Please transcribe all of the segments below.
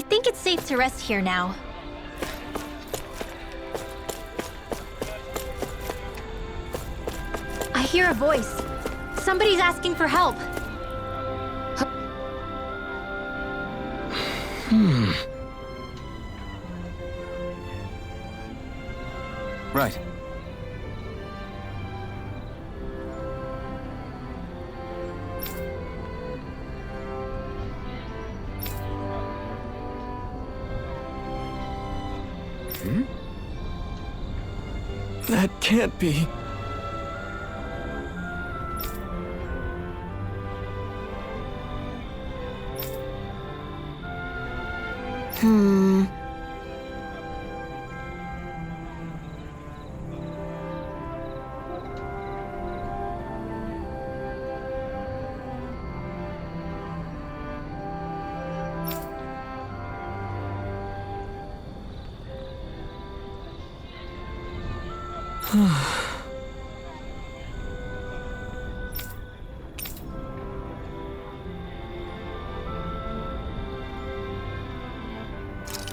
think it's safe to rest here now. I hear a voice. Somebody's asking for help. Right. That can't be.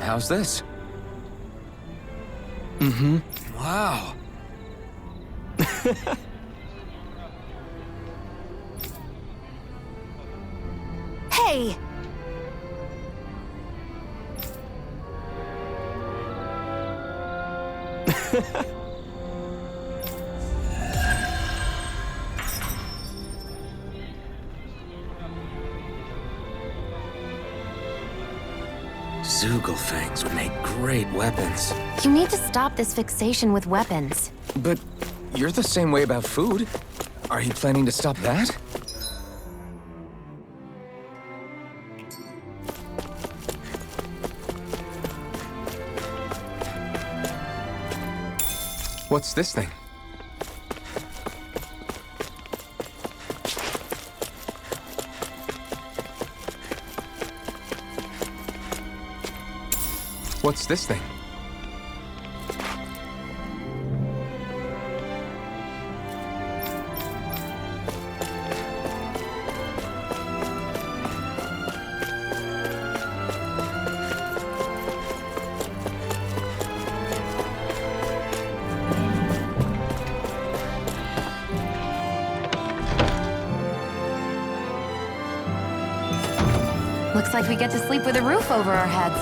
How's this? Wow. Hey! Zoogle fangs would make great weapons. You need to stop this fixation with weapons. But you're the same way about food. Are you planning to stop that? What's this thing? What's this thing? Looks like we get to sleep with a roof over our heads.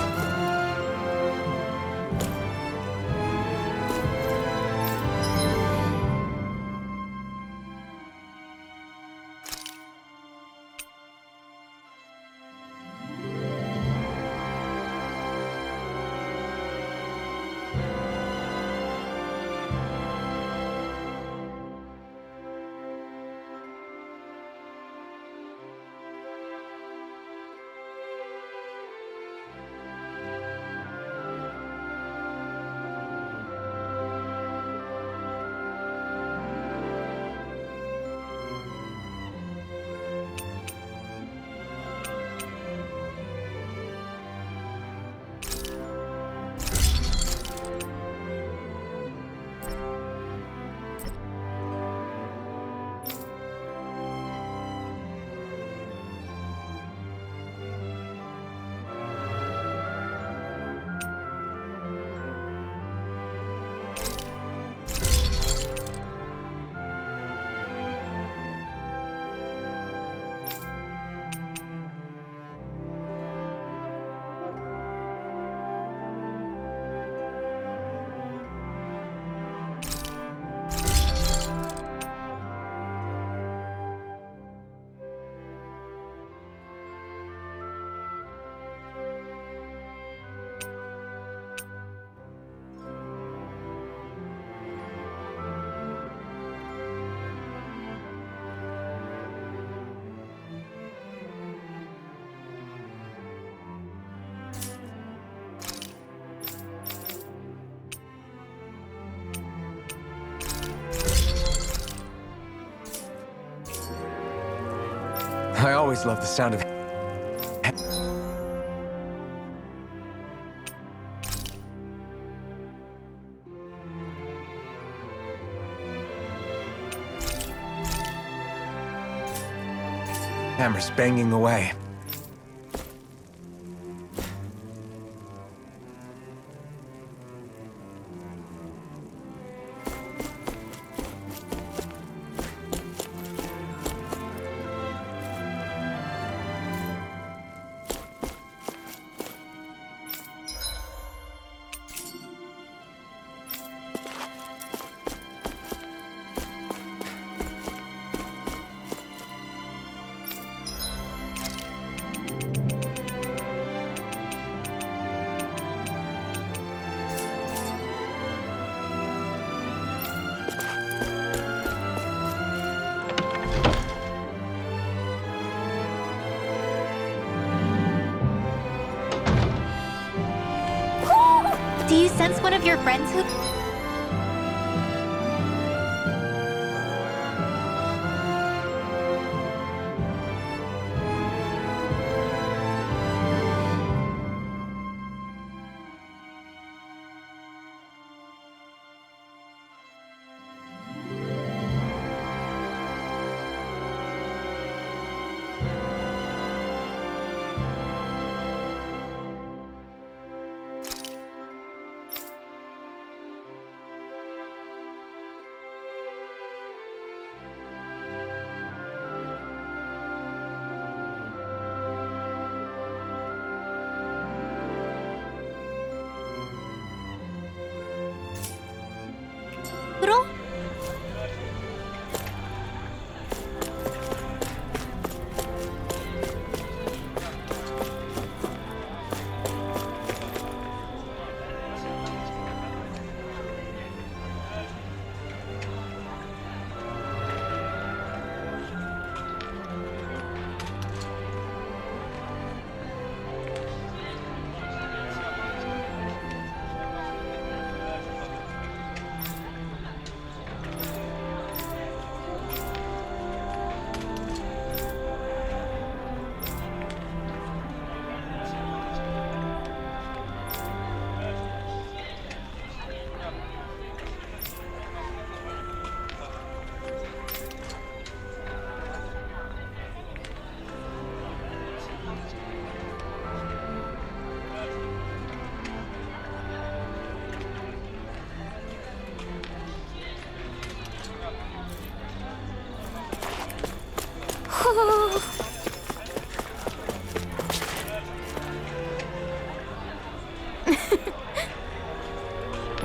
I always love the sound of... hammers banging away. you sense one of your friends who... Poodle?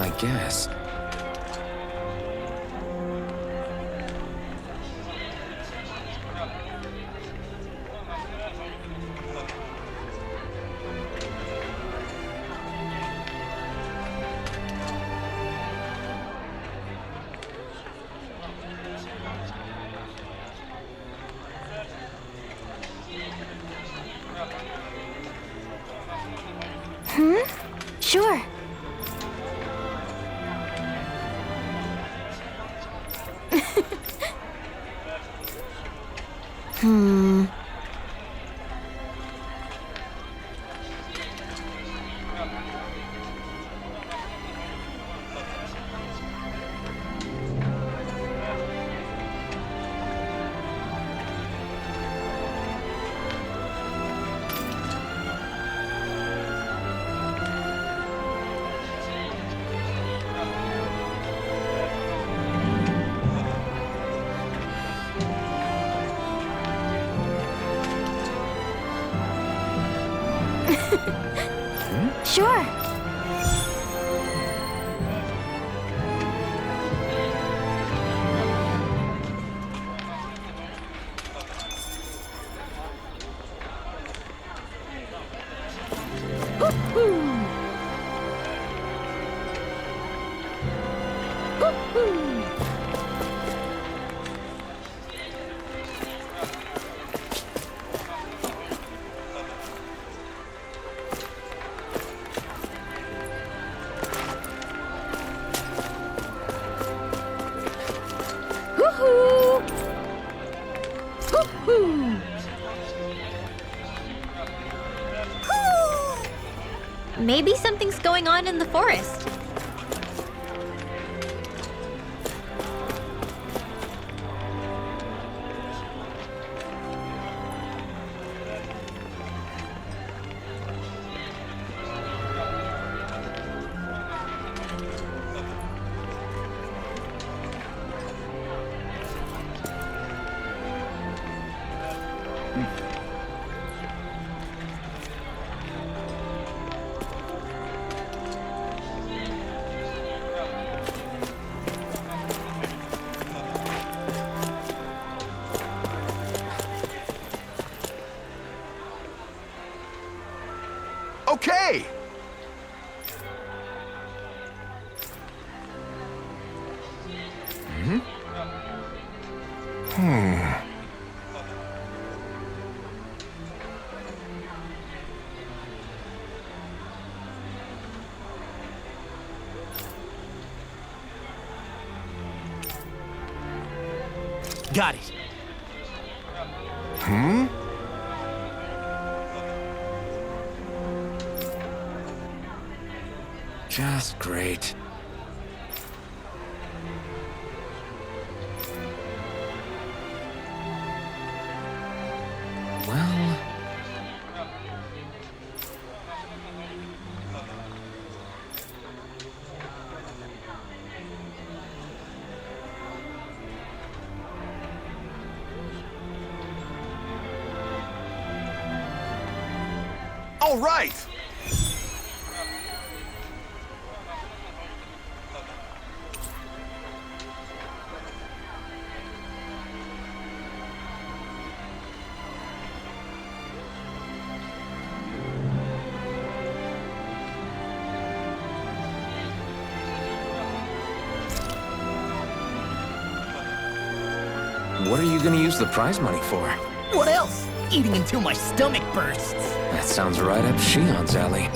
I guess. Sure. Sure. Maybe something's going on in the forest. Okay! Got it. Just great. Well... All right! What are you gonna use the prize money for? What else? Eating until my stomach bursts. That sounds right up Shion's alley.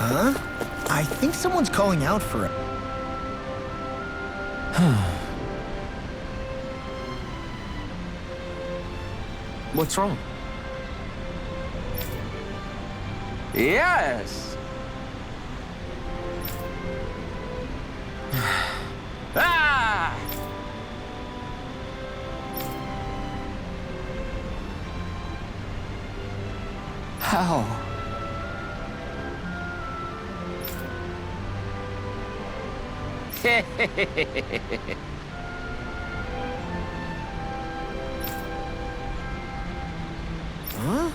Huh? I think someone's calling out for it. What's wrong? Yes! Ah! How? Huh?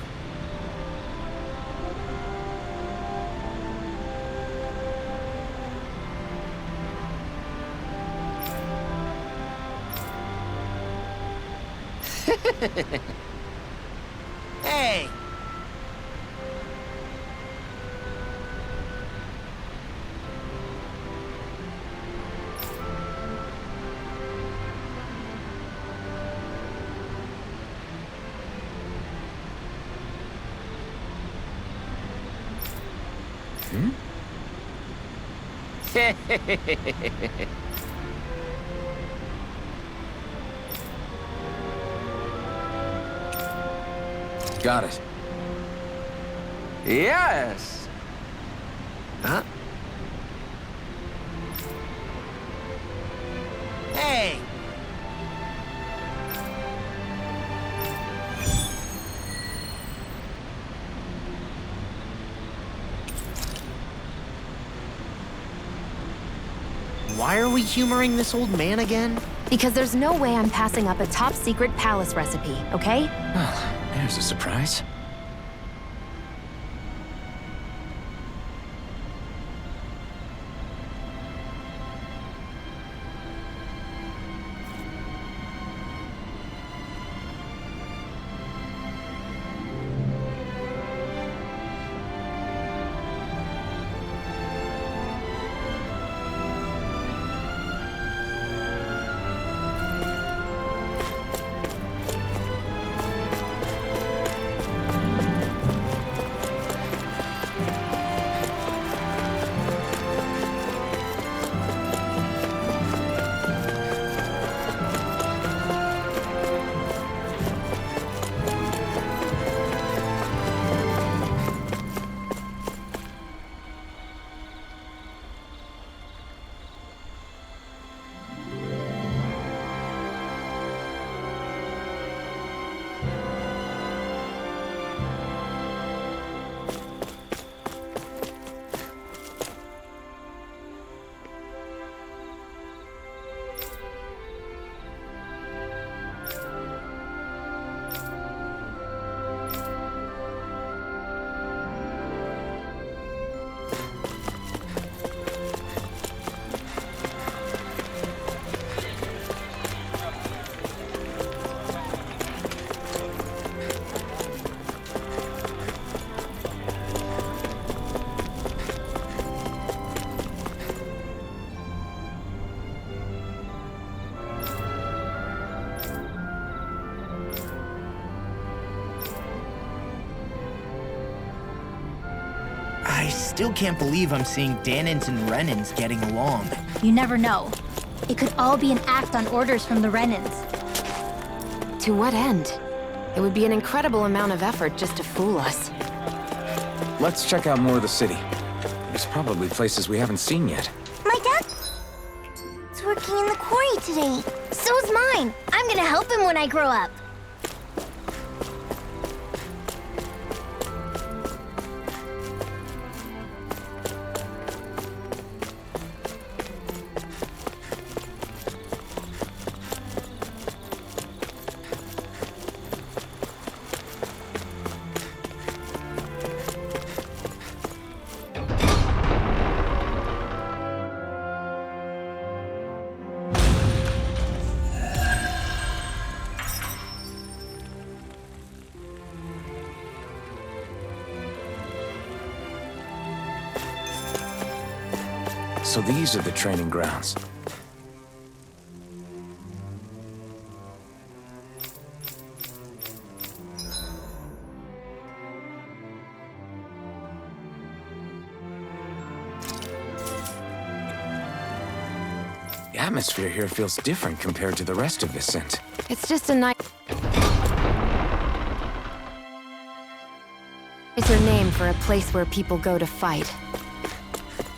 Hey! Got it. Yes! Huh? Hey! Why are we humoring this old man again? Because there's no way I'm passing up a top-secret palace recipe, okay? Well, there's a surprise. I still can't believe I'm seeing Danins and Renins getting along. You never know. It could all be an act on orders from the Renins. To what end? It would be an incredible amount of effort just to fool us. Let's check out more of the city. There's probably places we haven't seen yet. My dad is working in the quarry today. So's mine. I'm gonna help him when I grow up. So these are the training grounds. The atmosphere here feels different compared to the rest of Vicent. It's just a nicer name for a place where people go to fight.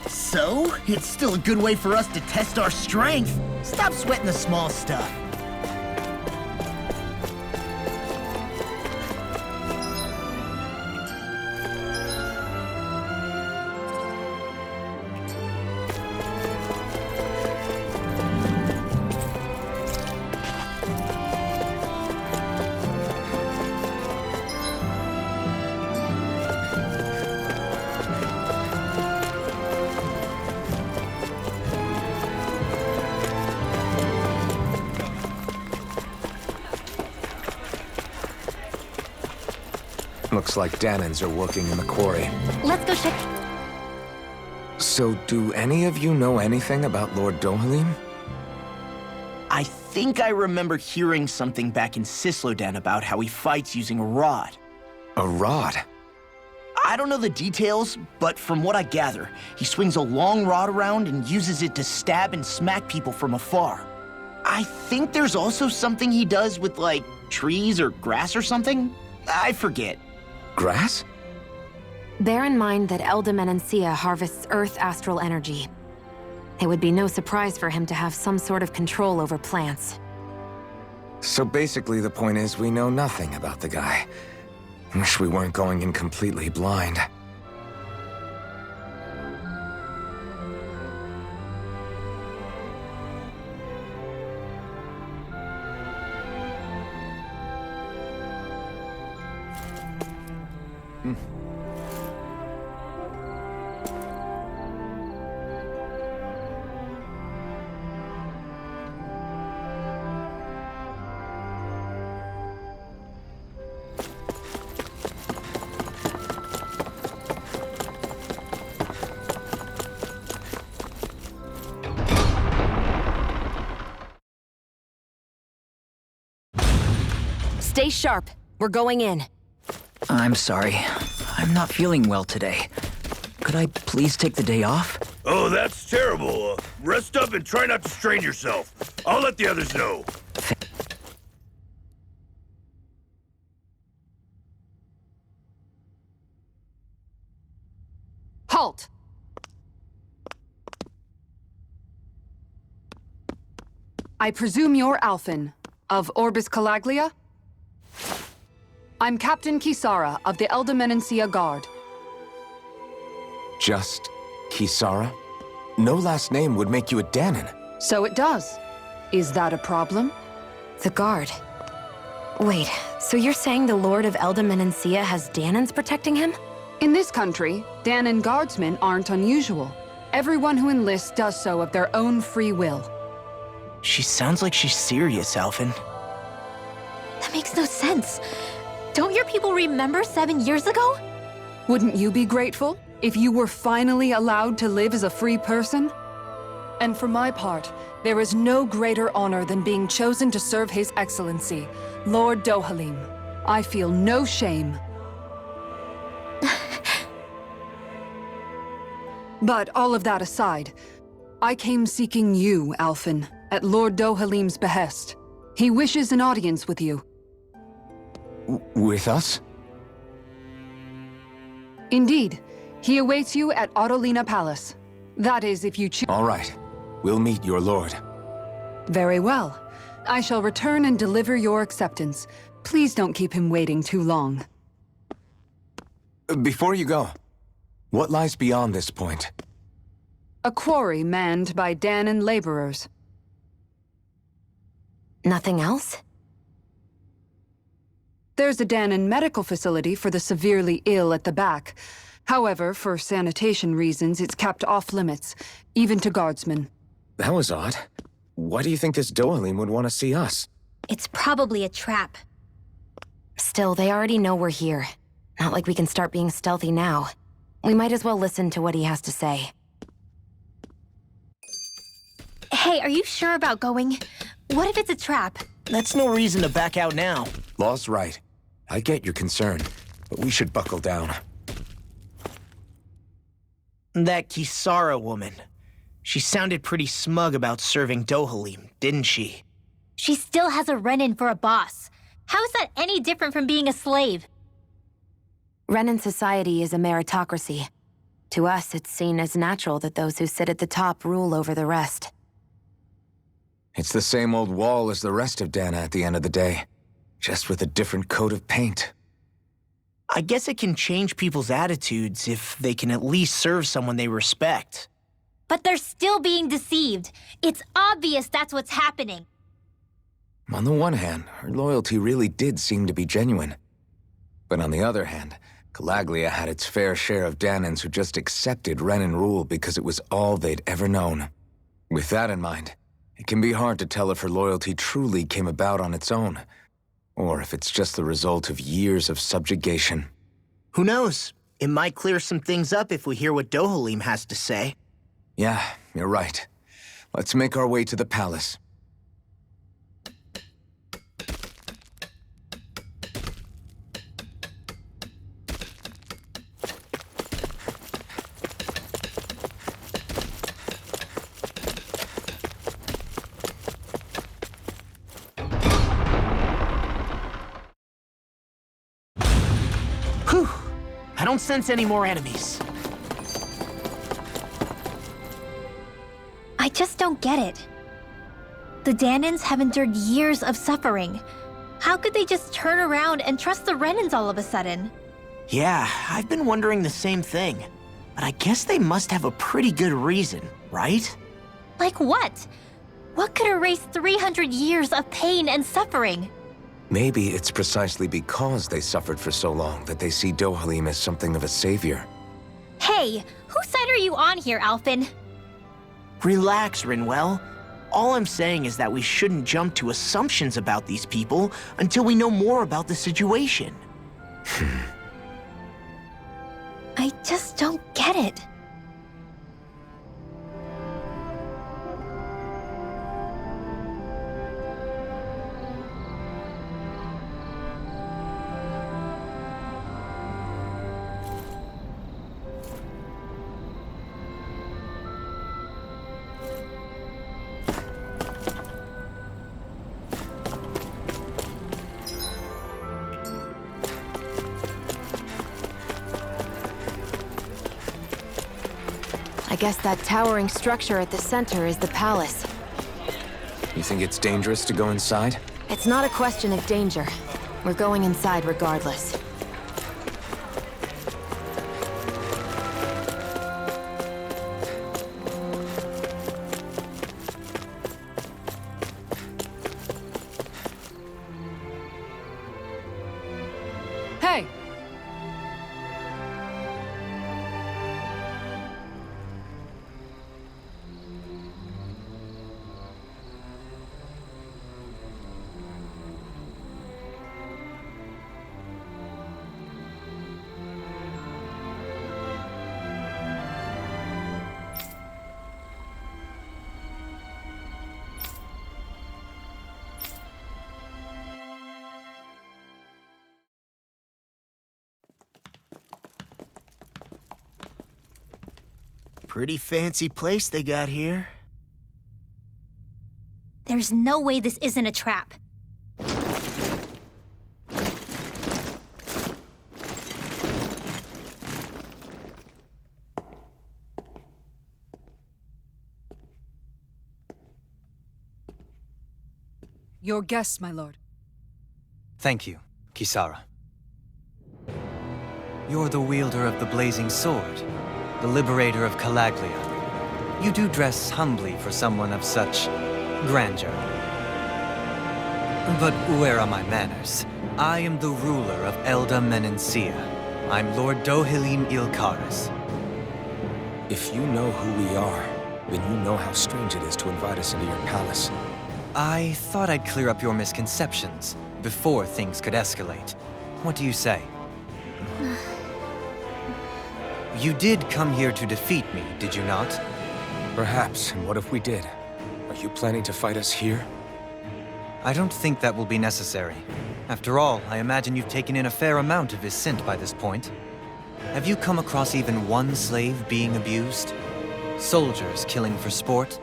So, it's still a good way for us to test our strength. Stop sweating the small stuff. Looks like Danins are working in the quarry. Let's go check. So, do any of you know anything about Lord Dohalim? I think I remember hearing something back in Sislodan about how he fights using a rod. A rod? I don't know the details, but from what I gather, he swings a long rod around and uses it to stab and smack people from afar. I think there's also something he does with, like, trees or grass or something? I forget. Grass? Bear in mind that Elda harvests Earth astral energy. It would be no surprise for him to have some sort of control over plants. So basically the point is we know nothing about the guy. Wish we weren't going in completely blind. Stay sharp. We're going in. I'm sorry. I'm not feeling well today. Could I please take the day off? Oh, that's terrible. Rest up and try not to strain yourself. I'll let the others know. Halt! I presume you're Alphen, of Orbis Calaglia? I'm Captain Kisara of the Elda Guard. Just Kisara? No last name would make you a Danin. So it does. Is that a problem? The Guard. Wait, so you're saying the Lord of Elda has Danins protecting him? In this country, Danon guardsmen aren't unusual. Everyone who enlists does so of their own free will. She sounds like she's serious, Alphen. That makes no sense. Don't your people remember 7 years ago? Wouldn't you be grateful if you were finally allowed to live as a free person? And for my part, there is no greater honor than being chosen to serve His Excellency, Lord Dohalim. I feel no shame. But all of that aside, I came seeking you, Alphen, at Lord Dohalim's behest. He wishes an audience with you. With us? Indeed. He awaits you at Autolina Palace. That is, if you choose. All right. We'll meet your lord. Very well. I shall return and deliver your acceptance. Please don't keep him waiting too long. Before you go, what lies beyond this point? A quarry manned by Danon laborers. Nothing else? There's a Danon medical facility for the severely ill at the back. However, for sanitation reasons, it's kept off limits, even to guardsmen. That was odd. Why do you think this Dohalim would want to see us? It's probably a trap. Still, they already know we're here. Not like we can start being stealthy now. We might as well listen to what he has to say. Hey, are you sure about going? What if it's a trap? That's no reason to back out now. Law's right. I get your concern, but we should buckle down. That Kisara woman. She sounded pretty smug about serving Dohalim, didn't she? She still has a Renin for a boss. How is that any different from being a slave? Renin society is a meritocracy. To us, it's seen as natural that those who sit at the top rule over the rest. It's the same old wall as the rest of Dana at the end of the day, just with a different coat of paint. I guess it can change people's attitudes if they can at least serve someone they respect. But they're still being deceived. It's obvious that's what's happening. On the one hand, her loyalty really did seem to be genuine. But on the other hand, Calaglia had its fair share of Danons who just accepted Renin rule because it was all they'd ever known. With that in mind, it can be hard to tell if her loyalty truly came about on its own, or if it's just the result of years of subjugation. Who knows? It might clear some things up if we hear what Dohalim has to say. Yeah, you're right. Let's make our way to the palace. Whew! I don't sense any more enemies. I just don't get it. The Danons have endured years of suffering. How could they just turn around and trust the Renins all of a sudden? Yeah, I've been wondering the same thing. But I guess they must have a pretty good reason, right? Like what? What could erase 300 years of pain and suffering? Maybe it's precisely because they suffered for so long that they see Dohalim as something of a savior. Hey, whose side are you on here, Alphen? Relax, Rinwell. All I'm saying is that we shouldn't jump to assumptions about these people until we know more about the situation. I just don't get it. I guess that towering structure at the center is the palace. You think it's dangerous to go inside? It's not a question of danger. We're going inside regardless. Hey! Pretty fancy place they got here. There's no way this isn't a trap. Your guests, my lord. Thank you, Kisara. You're the wielder of the blazing sword, the liberator of Calaglia. You do dress humbly for someone of such grandeur. But where are my manners? I am the ruler of Elda Menencia. I'm Lord Dohilim Ilkaris. If you know who we are, then you know how strange it is to invite us into your palace. I thought I'd clear up your misconceptions before things could escalate. What do you say? You did come here to defeat me, did you not? Perhaps, and what if we did? Are you planning to fight us here? I don't think that will be necessary. After all, I imagine you've taken in a fair amount of his scent by this point. Have you come across even one slave being abused? Soldiers killing for sport?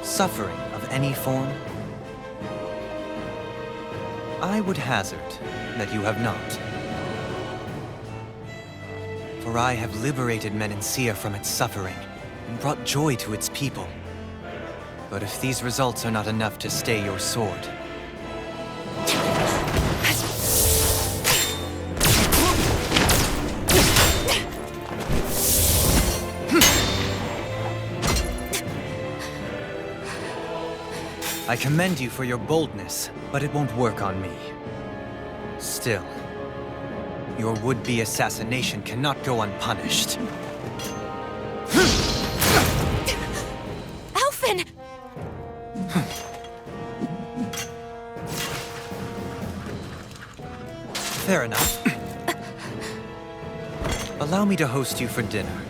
Suffering of any form? I would hazard that you have not. For I have liberated Menencia from its suffering and brought joy to its people. But if these results are not enough to stay your sword... I commend you for your boldness, but it won't work on me. Still, your would-be assassination cannot go unpunished. Alphen! Fair enough. Allow me to host you for dinner.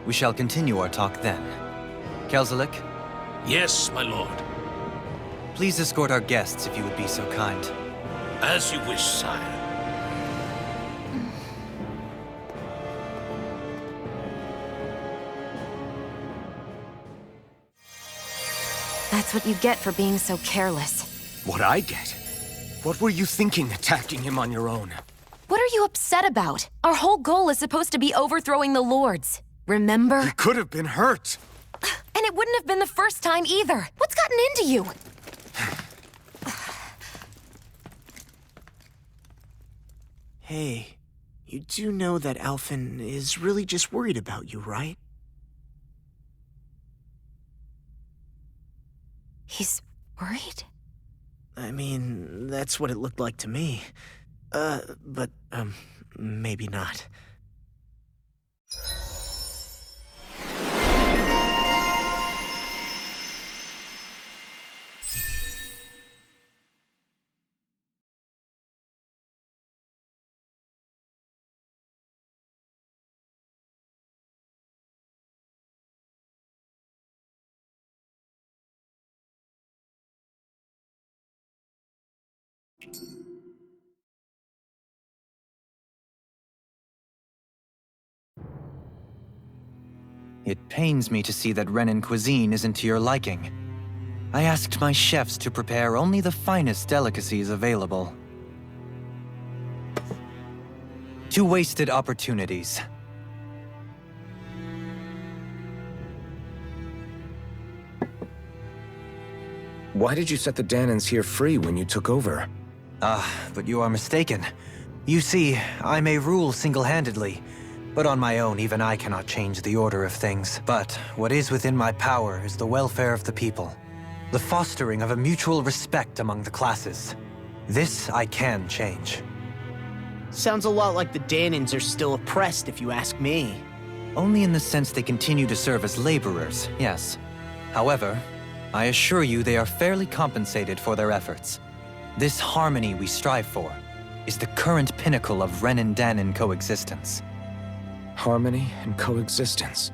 We shall continue our talk then. Kelzelik? Yes, my lord. Please escort our guests if you would be so kind. As you wish, sire. That's what you get for being so careless. What I get? What were you thinking attacking him on your own? What are you upset about? Our whole goal is supposed to be overthrowing the lords. Remember? He could have been hurt. And it wouldn't have been the first time either. What's gotten into you? Hey, you do know that Alphen is really just worried about you, right? He's worried? I mean, that's what it looked like to me. But maybe not. It pains me to see that Renan cuisine isn't to your liking. I asked my chefs to prepare only the finest delicacies available. 2 wasted opportunities. Why did you set the Danans here free when you took over? But you are mistaken. You see, I may rule single-handedly, but on my own, even I cannot change the order of things. But what is within my power is the welfare of the people, the fostering of a mutual respect among the classes. This I can change. Sounds a lot like the Danans are still oppressed, if you ask me. Only in the sense they continue to serve as laborers, yes. However, I assure you they are fairly compensated for their efforts. This harmony we strive for is the current pinnacle of Renan-Danan coexistence. Harmony and coexistence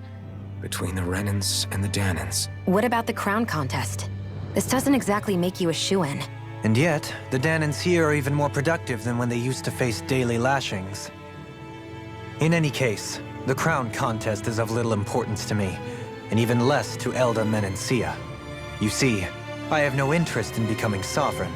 between the Renans and the Danans. What about the crown contest? This doesn't exactly make you a shoo-in. And yet, the Danans here are even more productive than when they used to face daily lashings. In any case, The crown contest is of little importance to me, and even less to Elda Menencia. You see, I have no interest in becoming sovereign.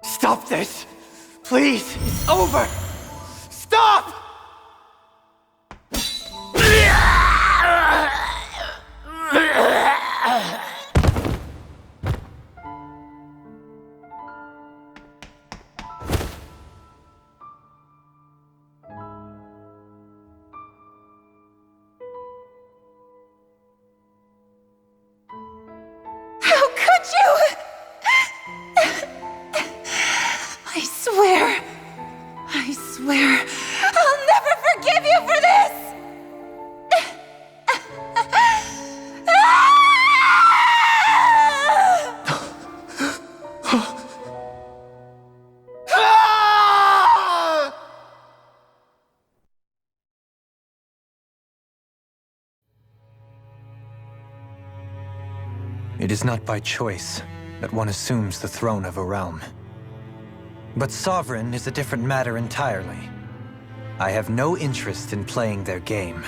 Stop this! Please! It's over! Stop! How could you? I swear, I'll never forgive you for this! It is not by choice that one assumes the throne of a realm. But sovereign is a different matter entirely. I have no interest in playing their game.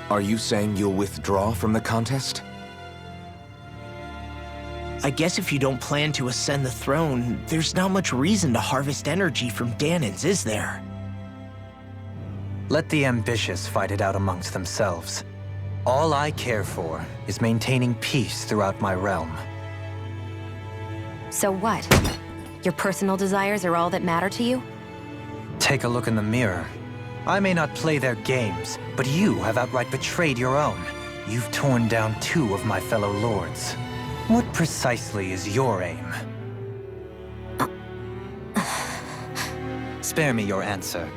Are you saying you'll withdraw from the contest? I guess if you don't plan to ascend the throne, there's not much reason to harvest energy from Danans, is there? Let the ambitious fight it out amongst themselves. All I care for is maintaining peace throughout my realm. So what? Your personal desires are all that matter to you? Take a look in the mirror. I may not play their games, but you have outright betrayed your own. You've torn down 2 of my fellow lords. What precisely is your aim? Spare me your answer.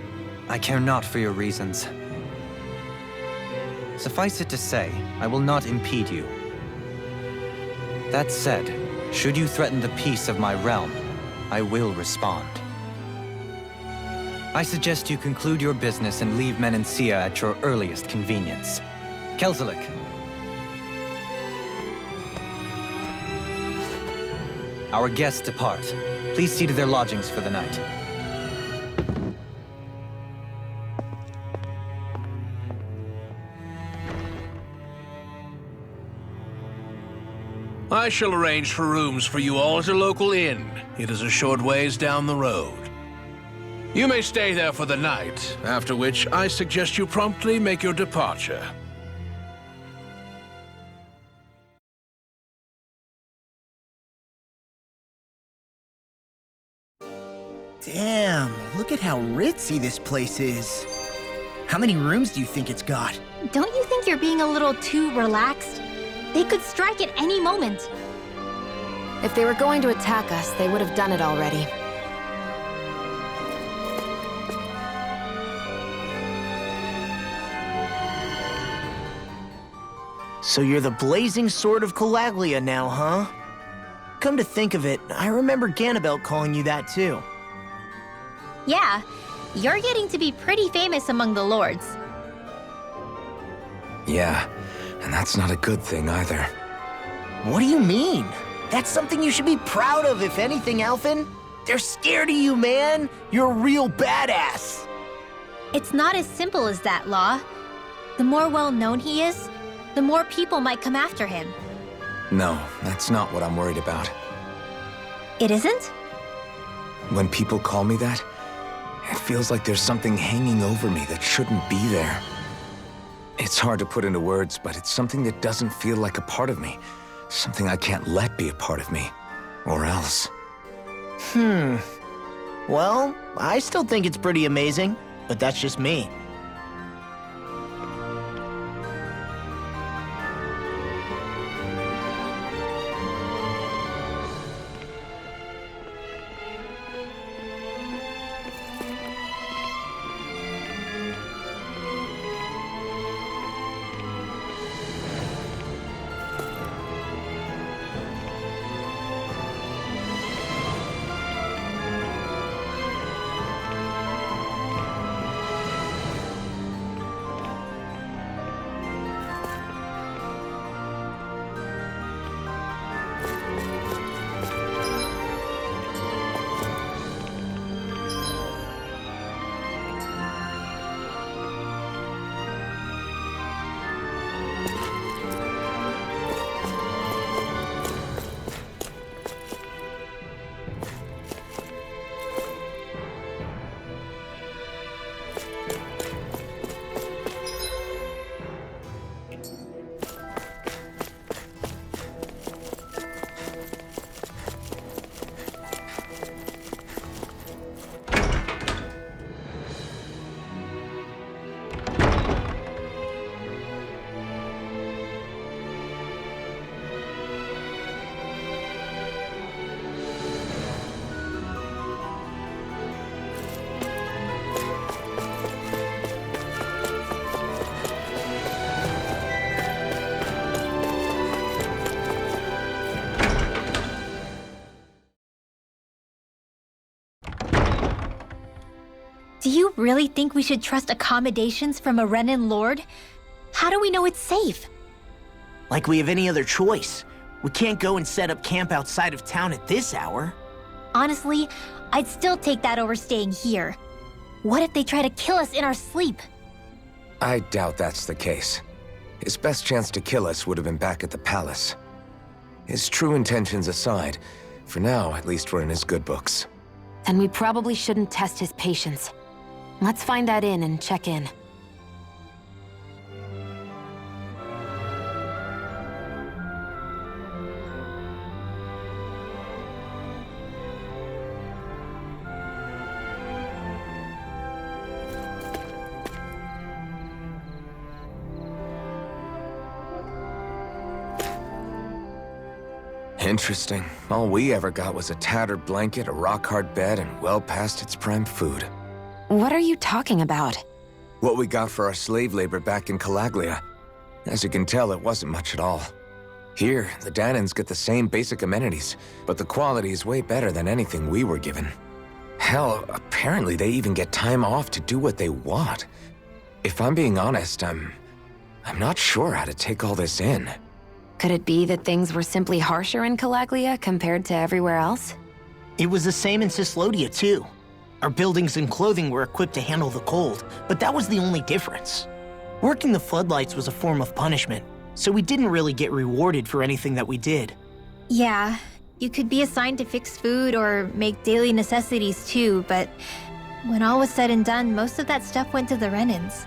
I care not for your reasons. Suffice it to say, I will not impede you. That said, should you threaten the peace of my realm, I will respond. I suggest you conclude your business and leave Menencia at your earliest convenience. Kelzelik. Our guests depart. Please see to their lodgings for the night. I shall arrange for rooms for you all at a local inn. It is a short ways down the road. You may stay there for the night, after which I suggest you promptly make your departure. Damn, look at how ritzy this place is. How many rooms do you think it's got? Don't you think you're being a little too relaxed? They could strike at any moment. If they were going to attack us, they would have done it already. So you're the blazing sword of Calaglia now, huh? Come to think of it, I remember Ganabelt calling you that too. Yeah, you're getting to be pretty famous among the lords. Yeah, and that's not a good thing either. What do you mean? That's something you should be proud of, if anything, Alphen. They're scared of you, man. You're a real badass. It's not as simple as that, Law. The more well-known he is, the more people might come after him. No, that's not what I'm worried about. It isn't? When people call me that, it feels like there's something hanging over me that shouldn't be there. It's hard to put into words, but it's something that doesn't feel like a part of me. Something I can't let be a part of me. Or else. Well, I still think it's pretty amazing, but that's just me. Do you really think we should trust accommodations from a Renin Lord? How do we know it's safe? Like we have any other choice. We can't go and set up camp outside of town at this hour. Honestly, I'd still take that over staying here. What if they try to kill us in our sleep? I doubt that's the case. His best chance to kill us would have been back at the palace. His true intentions aside, for now, at least we're in his good books. Then we probably shouldn't test his patience. Let's find that inn and check in. Interesting. All we ever got was a tattered blanket, a rock-hard bed, and well past its prime food. What are you talking about? What we got for our slave labor back in Calaglia. As you can tell, it wasn't much at all. Here, the Danans get the same basic amenities, but the quality is way better than anything we were given. Hell, apparently they even get time off to do what they want. If I'm being honest, I'm not sure how to take all this in. Could it be that things were simply harsher in Calaglia compared to everywhere else? It was the same in Cislodia, too. Our buildings and clothing were equipped to handle the cold, but that was the only difference. Working the floodlights was a form of punishment, so we didn't really get rewarded for anything that we did. Yeah, you could be assigned to fix food or make daily necessities too, but when all was said and done, most of that stuff went to the Renins.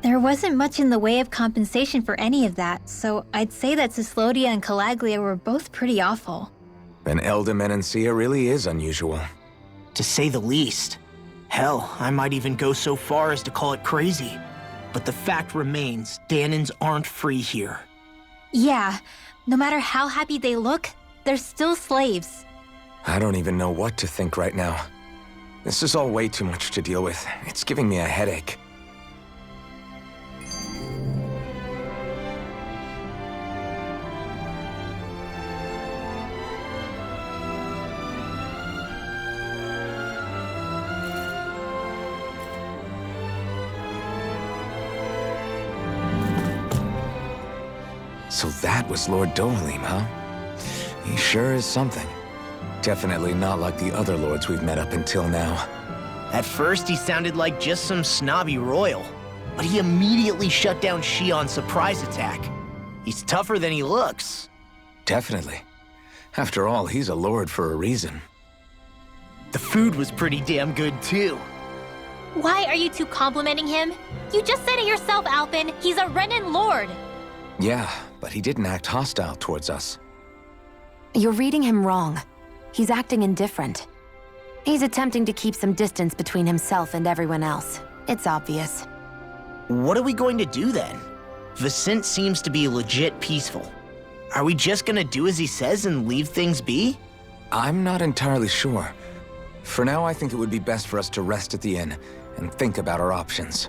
There wasn't much in the way of compensation for any of that, so I'd say that Cislodia and Calaglia were both pretty awful. And Elda really is unusual. To say the least. Hell, I might even go so far as to call it crazy. But the fact remains, Danans aren't free here. Yeah, no matter how happy they look, they're still slaves. I don't even know what to think right now. This is all way too much to deal with. It's giving me a headache. So that was Lord Dohalim, huh? He sure is something. Definitely not like the other lords we've met up until now. At first, he sounded like just some snobby royal, but he immediately shut down Shion's surprise attack. He's tougher than he looks. Definitely. After all, he's a lord for a reason. The food was pretty damn good, too. Why are you two complimenting him? You just said it yourself, Alpin. He's a Renin Lord. Yeah, but he didn't act hostile towards us. You're reading him wrong. He's acting indifferent. He's attempting to keep some distance between himself and everyone else. It's obvious. What are we going to do then? Vicente seems to be legit peaceful. Are we just gonna do as he says and leave things be? I'm not entirely sure. For now, I think it would be best for us to rest at the inn and think about our options.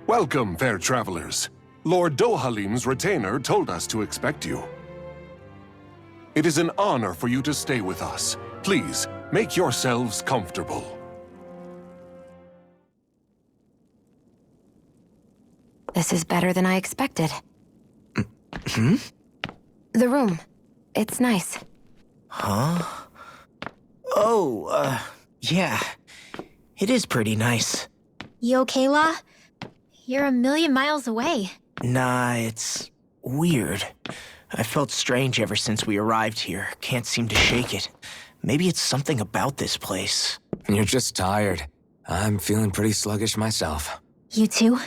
Welcome, fair travelers. Lord Dohalim's retainer told us to expect you. It is an honor for you to stay with us. Please, make yourselves comfortable. This is better than I expected. Hmm? The room. It's nice. Huh? Oh, yeah. It is pretty nice. You okay, La? You're a million miles away. Nah, it's weird. I felt strange ever since we arrived here. Can't seem to shake it. Maybe it's something about this place. You're just tired. I'm feeling pretty sluggish myself. You too?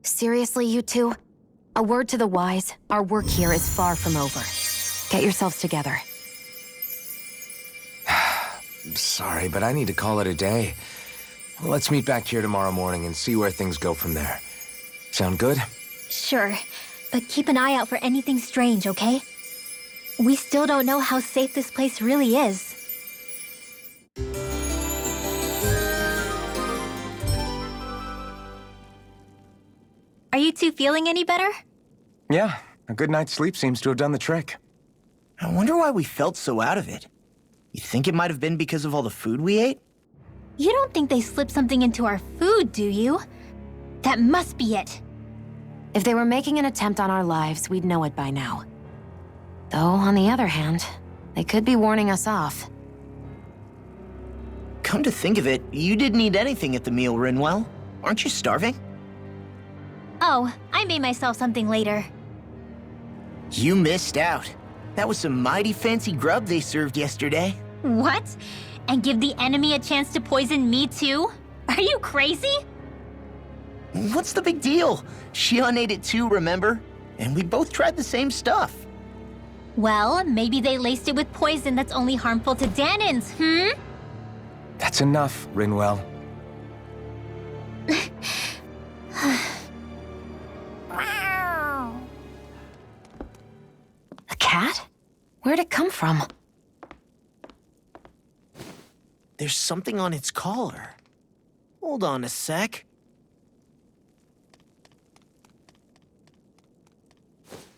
Seriously, you two? A word to the wise, our work here is far from over. Get yourselves together. Sorry, but I need to call it a day. Let's meet back here tomorrow morning and see where things go from there. Sound good? Sure, but keep an eye out for anything strange, okay? We still don't know how safe this place really is. Are you two feeling any better? Yeah, a good night's sleep seems to have done the trick. I wonder why we felt so out of it. You think it might have been because of all the food we ate? You don't think they slipped something into our food, do you? That must be it. If they were making an attempt on our lives, we'd know it by now. Though, on the other hand, they could be warning us off. Come to think of it, you didn't eat anything at the meal, Rinwell. Aren't you starving? Oh, I made myself something later. You missed out. That was some mighty fancy grub they served yesterday. What? And give the enemy a chance to poison me too? Are you crazy? What's the big deal? Shion ate it too, remember? And we both tried the same stuff. Well, maybe they laced it with poison that's only harmful to Danins, hmm? That's enough, Rinwell. A cat? Where'd it come from? There's something on its collar. Hold on a sec.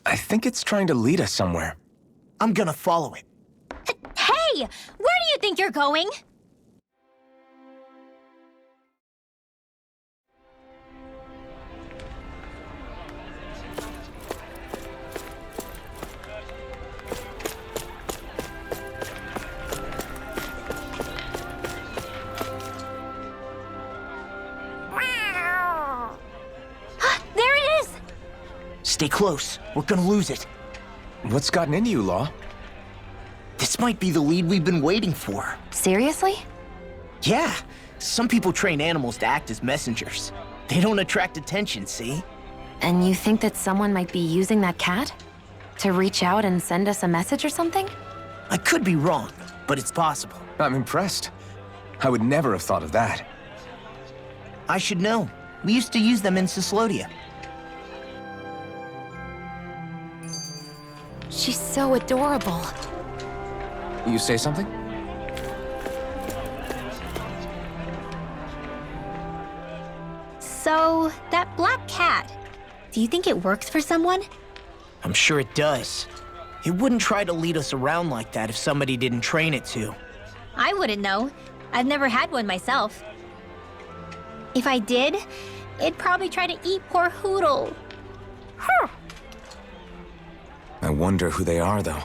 I think it's trying to lead us somewhere. I'm gonna follow it. Hey! Where do you think you're going? Stay close. We're gonna lose it. What's gotten into you, Law? This might be the lead we've been waiting for. Seriously? Yeah. Some people train animals to act as messengers. They don't attract attention, see? And you think that someone might be using that cat? To reach out and send us a message or something? I could be wrong, but it's possible. I'm impressed. I would never have thought of that. I should know. We used to use them in Cyslodia. She's so adorable. You say something? So, that black cat, do you think it works for someone? I'm sure it does. It wouldn't try to lead us around like that if somebody didn't train it to. I wouldn't know. I've never had one myself. If I did, it'd probably try to eat poor Hootle. I wonder who they are, though.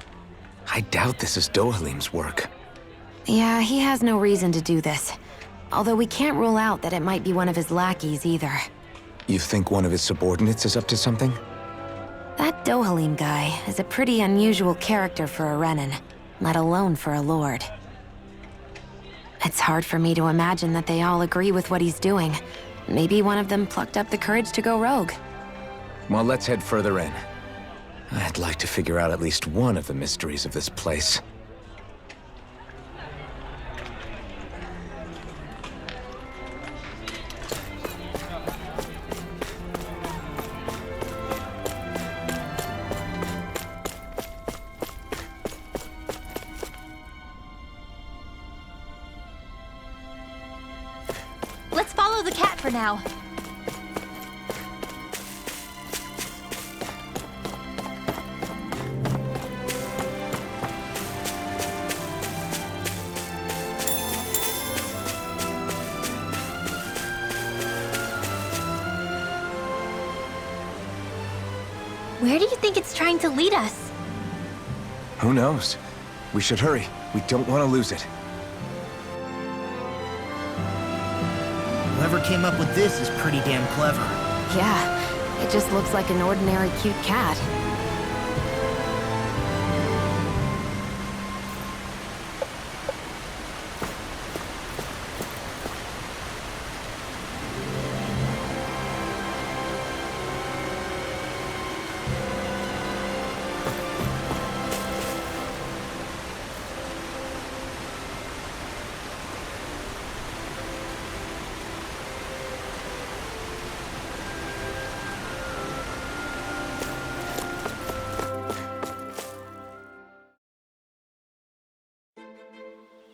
I doubt this is Dohalim's work. Yeah, he has no reason to do this. Although we can't rule out that it might be one of his lackeys either. You think one of his subordinates is up to something? That Dohalim guy is a pretty unusual character for a Renin, let alone for a lord. It's hard for me to imagine that they all agree with what he's doing. Maybe one of them plucked up the courage to go rogue. Well, let's head further in. I'd like to figure out at least one of the mysteries of this place. Let's follow the cat for now. Where do you think it's trying to lead us? Who knows? We should hurry. We don't want to lose it. Whoever came up with this is pretty damn clever. Yeah, it just looks like an ordinary cute cat.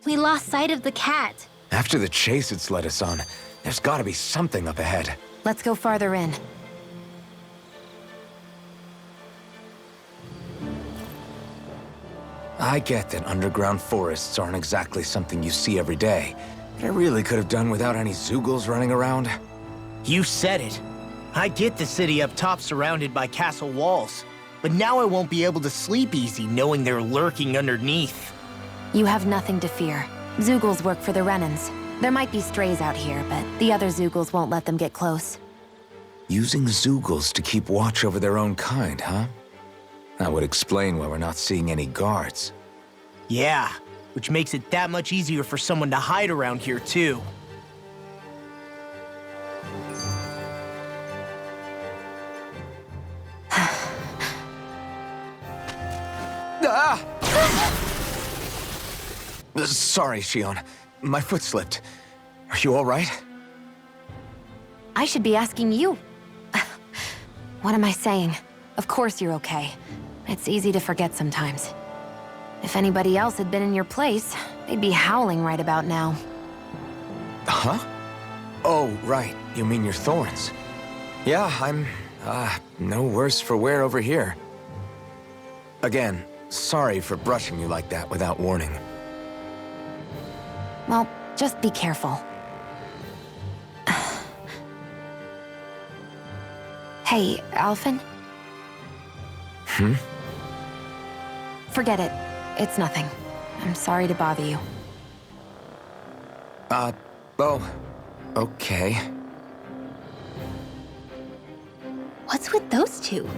We lost sight of the cat. After the chase it's led us on, there's gotta be something up ahead. Let's go farther in. I get that underground forests aren't exactly something you see every day, but I really could have done without any Zoogles running around. You said it. I get the city up top surrounded by castle walls, but now I won't be able to sleep easy knowing they're lurking underneath. You have nothing to fear. Zoogles work for the Renins. There might be strays out here, but the other Zoogles won't let them get close. Using Zoogles to keep watch over their own kind, huh? That would explain why we're not seeing any guards. Yeah, which makes it that much easier for someone to hide around here, too. Ah! Sorry, Shion. My foot slipped. Are you all right? I should be asking you. What am I saying? Of course you're okay. It's easy to forget sometimes. If anybody else had been in your place, they'd be howling right about now. Huh? Oh, right. You mean your thorns. Yeah, I'm, no worse for wear over here. Again, sorry for brushing you like that without warning. Well, just be careful. Hey, Alphen? Hmm? Forget it. It's nothing. I'm sorry to bother you. Oh, okay. What's with those two?